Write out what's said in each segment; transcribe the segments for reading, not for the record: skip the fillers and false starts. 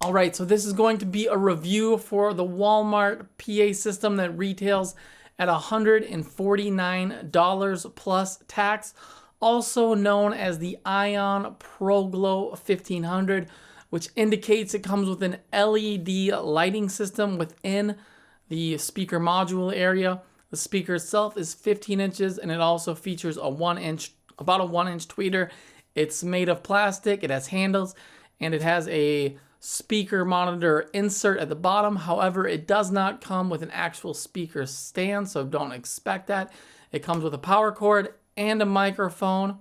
Alright, so this is going to be a review for the Walmart PA system that retails at $149 plus tax, also known as the Ion ProGlow 1500, which indicates it comes with an LED lighting system within the speaker module area. The speaker itself is 15 inches and it also features about a 1 inch tweeter. It's made of plastic, it has handles, and it has a speaker monitor insert at the bottom. However, it does not come with an actual speaker stand, so don't expect that. It comes with a power cord and a microphone.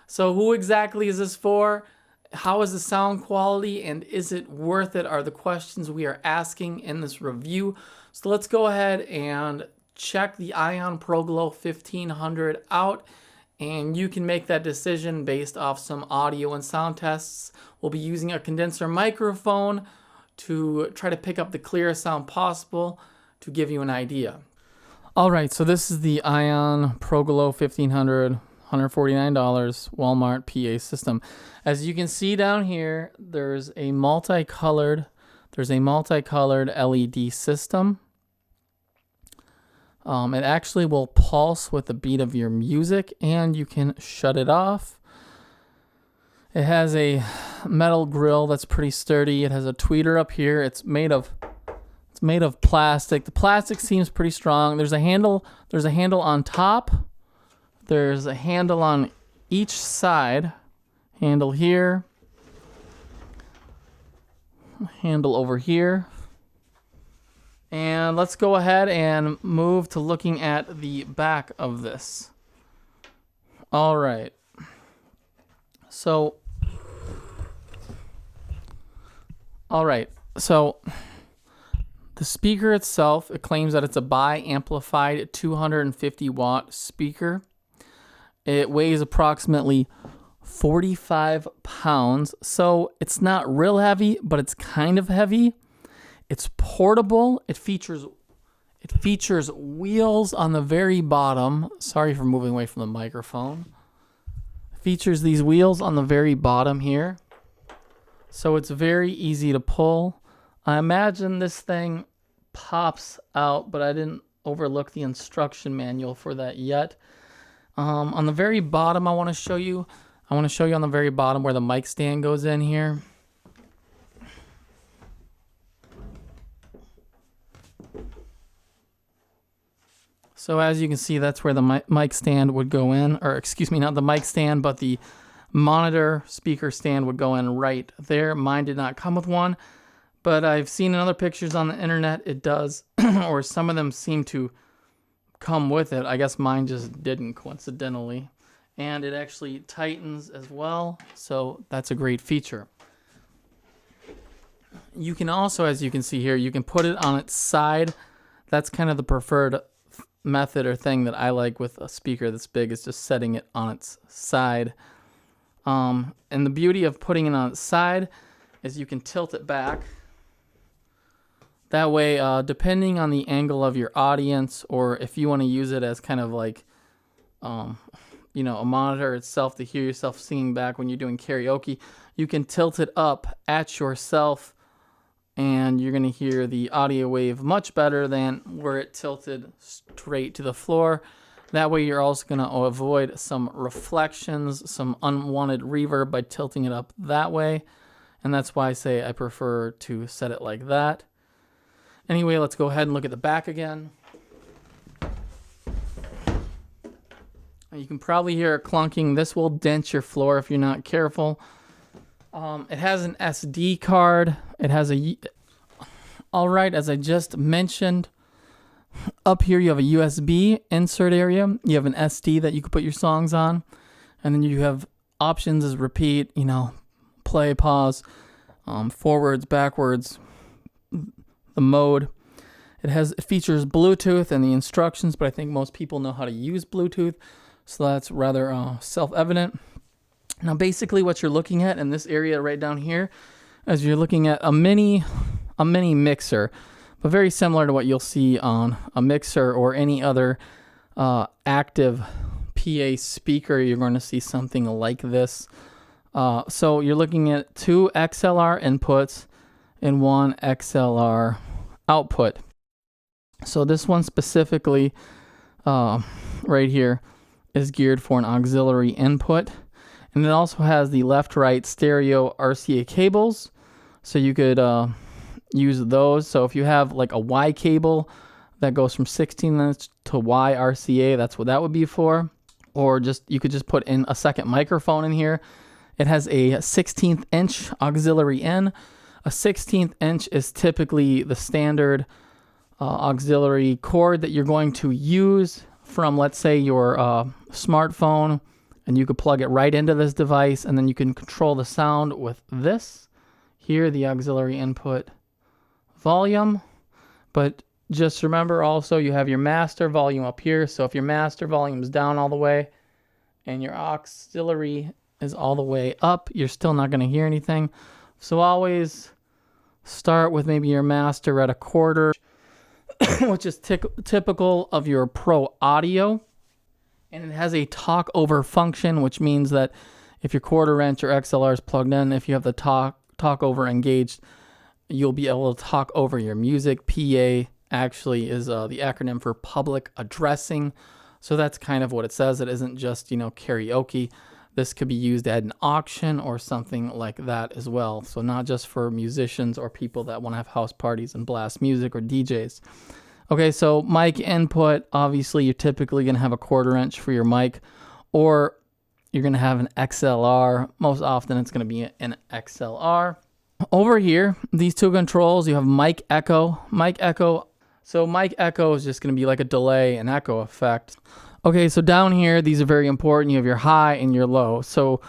So who exactly is this for? How is the sound quality, and is it worth it, are the questions we are asking in this review. So let's go ahead and check the Ion ProGlow 1500 out, and you can make that decision based off some audio and sound tests. We'll be using a condenser microphone to try to pick up the clearest sound possible to give you an idea. All right, so this is the Ion ProGlow 1500, $149 Walmart PA system. As you can see down here, there's a multicolored LED system. It actually will pulse with the beat of your music, and you can shut it off. It has a metal grill that's pretty sturdy. It has a tweeter up here. It's made of plastic. The plastic seems pretty strong. There's a handle on top. There's a handle on each side. Handle here. Handle over here. And let's go ahead and move to looking at the back of this. All right. So the speaker itself, it claims that it's a bi-amplified 250 watt speaker. It weighs approximately 45 pounds. So it's not real heavy, but it's kind of heavy. It's portable. It features wheels on the very bottom. Sorry for moving away from the microphone. It features these wheels on the very bottom here. So it's very easy to pull. I imagine this thing pops out, but I didn't overlook the instruction manual for that yet. On the very bottom, I want to show you on the very bottom where the mic stand goes in here. So as you can see, that's where the mic stand would go in, or excuse me, not the mic stand, but the monitor speaker stand would go in right there. Mine did not come with one, but I've seen in other pictures on the internet it does, or some of them seem to come with it. I guess mine just didn't, coincidentally. And it actually tightens as well, so that's a great feature. You can also, as you can see here, you can put it on its side. That's kind of the preferred method or thing that I like with a speaker this big, is just setting it on its side. And the beauty of putting it on its side is you can tilt it back. That way, depending on the angle of your audience, or if you want to use it as kind of like, a monitor itself to hear yourself singing back when you're doing karaoke, you can tilt it up at yourself, and you're going to hear the audio wave much better than were it tilted straight to the floor. That way you're also going to avoid some reflections, some unwanted reverb by tilting it up that way. And that's why I say I prefer to set it like that. Anyway, let's go ahead and look at the back again. You can probably hear it clunking. This will dent your floor if you're not careful. It has an SD card. It has all right, as I just mentioned, up here you have a USB insert area. You have an SD that you can put your songs on. And then you have options as repeat, play, pause, forwards, backwards, the mode. It features Bluetooth and the instructions, but I think most people know how to use Bluetooth, so that's rather self-evident. Now, basically what you're looking at in this area right down here is you're looking at a mini mixer, but very similar to what you'll see on a mixer or any other active PA speaker, you're going to see something like this. So you're looking at 2 XLR inputs and 1 XLR output. So this one specifically right here is geared for an auxiliary input. And it also has the left-right stereo RCA cables. So you could use those. So if you have like a Y cable that goes from 16 inch to Y RCA, that's what that would be for. Or you could just put in a second microphone in here. It has a 16th inch auxiliary in. A 16th inch is typically the standard auxiliary cord that you're going to use from, let's say, your smartphone, and you could plug it right into this device, and then you can control the sound with this. Here, the auxiliary input volume. But just remember also, you have your master volume up here. So if your master volume is down all the way and your auxiliary is all the way up, you're still not going to hear anything. So always start with maybe your master at a quarter, which is typical of your pro audio. And it has a talk over function, which means that if your quarter inch or XLR is plugged in, if you have the talk over engaged, you'll be able to talk over your music. PA actually is the acronym for public addressing. So that's kind of what it says. It isn't just, karaoke. This could be used at an auction or something like that as well. So not just for musicians or people that want to have house parties and blast music, or DJs. Okay, so mic input, obviously you're typically going to have a quarter inch for your mic, or you're going to have an XLR. Most often it's going to be an XLR. Over here, these 2 controls, you have mic echo. Mic echo. So mic echo is just going to be like a delay and echo effect. Okay, so down here, these are very important. You have your high and your low. So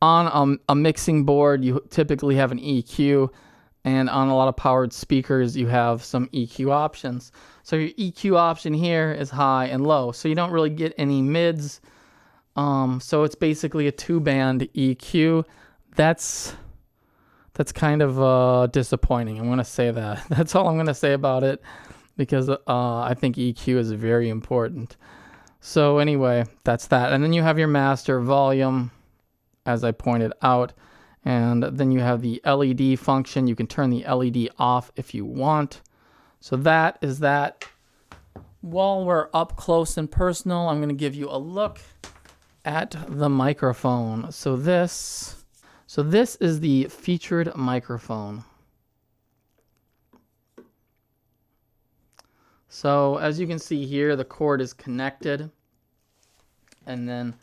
on a mixing board, you typically have an EQ, and on a lot of powered speakers, you have some EQ options. So your EQ option here is high and low. So you don't really get any mids. So it's basically a 2-band EQ. That's kind of disappointing. I'm going to say that. That's all I'm going to say about it, because I think EQ is very important. So anyway, that's that. And then you have your master volume, as I pointed out. And then you have the LED function. You can turn the LED off if you want. So that is that. While we're up close and personal, I'm going to give you a look at the microphone. So this is the featured microphone. So as you can see here, the cord is connected, and then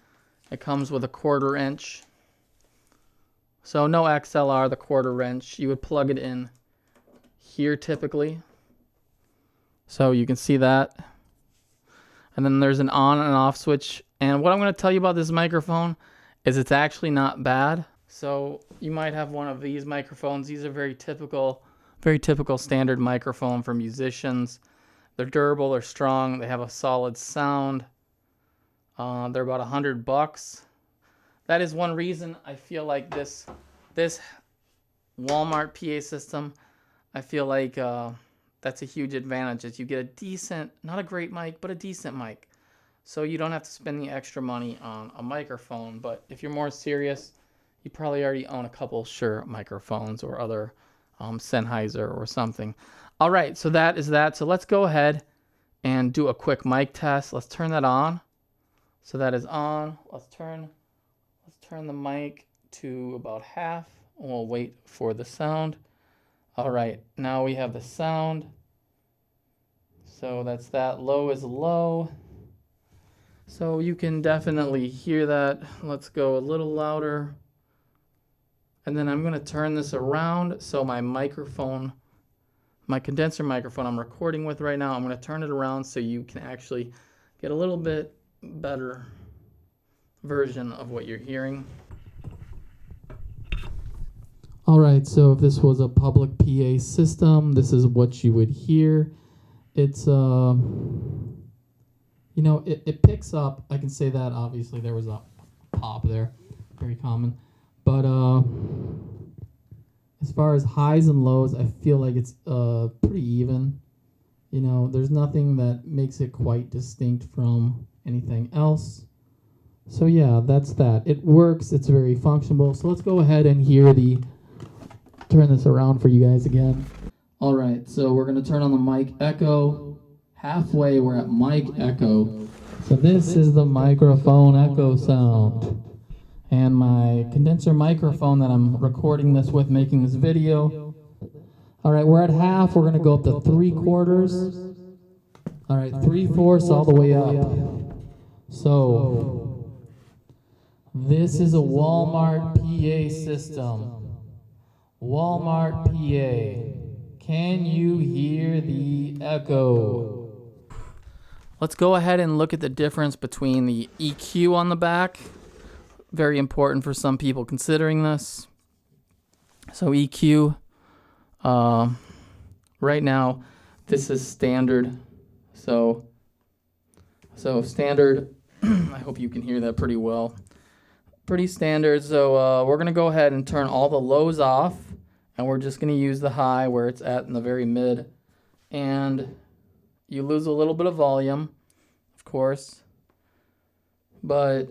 it comes with a quarter inch. So no XLR, the quarter inch. You would plug it in here typically. So you can see that. And then there's an on and off switch. And what I'm going to tell you about this microphone is it's actually not bad. So you might have one of these microphones. These are very typical standard microphone for musicians. They're durable, they're strong, they have a solid sound. They're about $100. That is one reason I feel like this Walmart PA system, I feel like that's a huge advantage, is you get a decent, not a great mic, but a decent mic. So you don't have to spend the extra money on a microphone. But if you're more serious, you probably already own a couple Shure microphones or other Sennheiser or something. All right, so that is that. So let's go ahead and do a quick mic test. Let's turn that on. So that is on. Let's turn the mic to about half. We'll wait for the sound. All right, now we have the sound. So that's that. Low is low. So you can definitely hear that. Let's go a little louder. And then I'm going to turn this around. So my microphone, my condenser microphone I'm recording with right now, I'm going to turn it around so you can actually get a little bit better version of what you're hearing. All right, so if this was a public PA system, this is what you would hear. It's, it picks up, I can say that, obviously there was a pop there, very common. But as far as highs and lows, I feel like it's pretty even. There's nothing that makes it quite distinct from anything else. So yeah, that's that. It works. It's very functional. So let's go ahead and turn this around for you guys again. All right, so we're going to turn on the mic echo. Halfway, we're at mic echo. So this is the microphone echo sound. And my condenser microphone that I'm recording this with, making this video. All right, we're at half. We're going to go up to 3/4. All right, 3/4 all the way up. So this is a Walmart PA system. Walmart PA. Can you hear the echo? Let's go ahead and look at the difference between the EQ on the back. Very important for some people considering this. So EQ, right now, this is standard. So standard, I hope you can hear that pretty well. Pretty standard. So we're going to go ahead and turn all the lows off. And we're just going to use the high where it's at in the very mid. And you lose a little bit of volume, of course. But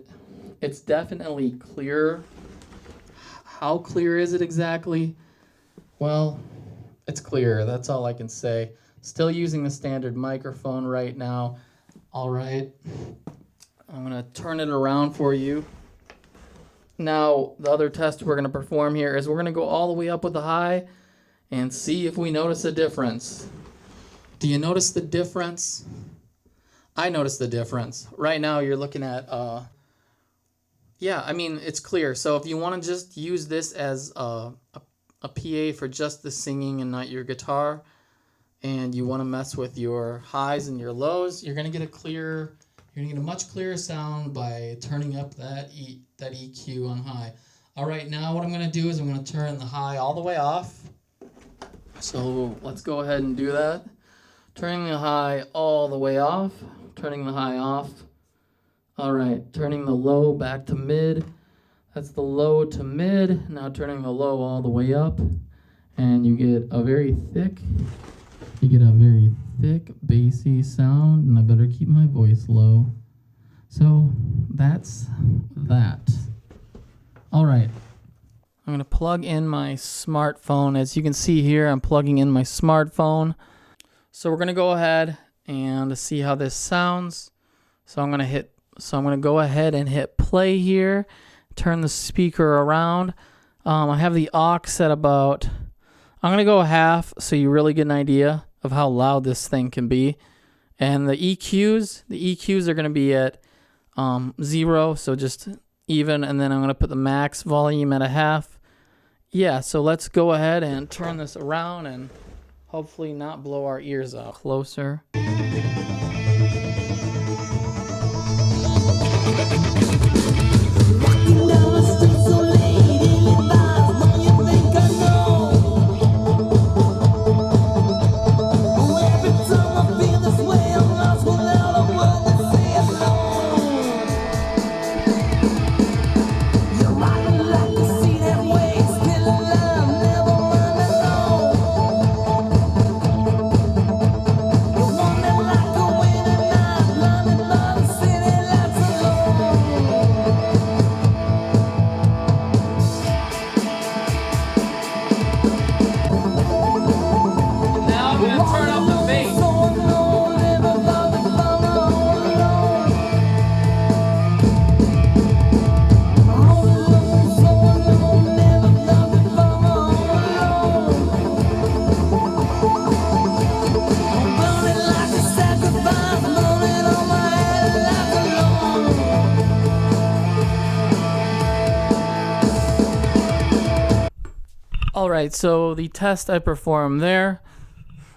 it's definitely clearer. How clear is it exactly? Well, it's clear. That's all I can say. Still using the standard microphone right now. All right. I'm going to turn it around for you. Now, the other test we're going to perform here is we're going to go all the way up with the high and see if we notice a difference. Do you notice the difference? I notice the difference. Right now, you're looking at, yeah, I mean, it's clear. So if you want to just use this as a PA for just the singing and not your guitar, and you want to mess with your highs and your lows, you're going to get a much clearer sound by turning up that EQ on high. All right, now what I'm going to do is I'm going to turn the high all the way off. So let's go ahead and do that. Turning the high all the way off. Turning the high off. All right, turning the low back to mid. That's the low to mid. Now turning the low all the way up. And you get a very thick bassy sound, and I better keep my voice low. So that's that. All right. I'm going to plug in my smartphone. As you can see here, I'm plugging in my smartphone. So we're going to go ahead and see how this sounds. So I'm going to go ahead and hit play here. Turn the speaker around. I have the aux at about, I'm going to go half so you really get an idea of how loud this thing can be. And the EQs are going to be at 0, so just even, and then I'm going to put the max volume at a half. Yeah, so let's go ahead and turn this around and hopefully not blow our ears out. Closer. All right, so the test I performed there,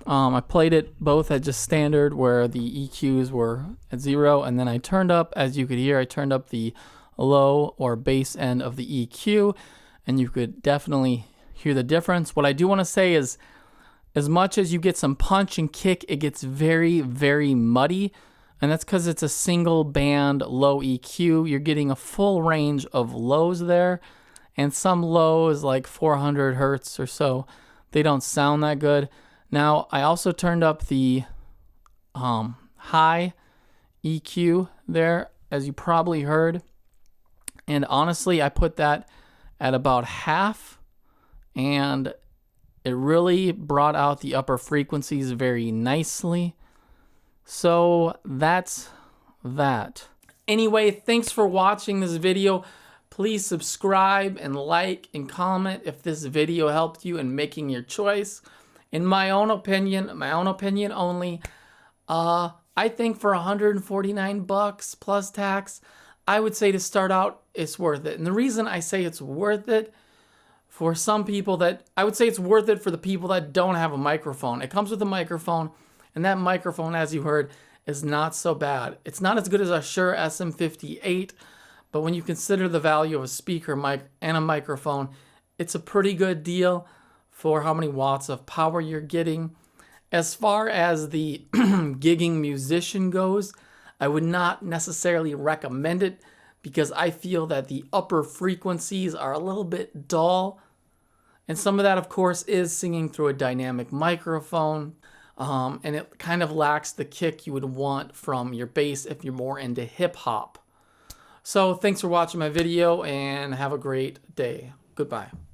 I played it both at just standard where the EQs were at 0, and then I turned up, as you could hear, I turned up the low or bass end of the EQ, and you could definitely hear the difference. What I do want to say is, as much as you get some punch and kick, it gets very, very muddy, and that's because it's a single band low EQ. You're getting a full range of lows there, and some lows like 400 hertz or so, they don't sound that good. Now, I also turned up the high EQ there, as you probably heard. And honestly, I put that at about half, and it really brought out the upper frequencies very nicely. So that's that. Anyway, thanks for watching this video. Please subscribe and like and comment if this video helped you in making your choice. In my own opinion only, I think for $149 plus tax, I would say to start out, it's worth it. And the reason I say it's worth it for some people I would say it's worth it for the people that don't have a microphone. It comes with a microphone, and that microphone, as you heard, is not so bad. It's not as good as a Shure SM58, but when you consider the value of a speaker mic and a microphone, it's a pretty good deal for how many watts of power you're getting. As far as the gigging musician goes, I would not necessarily recommend it because I feel that the upper frequencies are a little bit dull. And some of that, of course, is singing through a dynamic microphone. And it kind of lacks the kick you would want from your bass if you're more into hip hop. So thanks for watching my video and have a great day. Goodbye.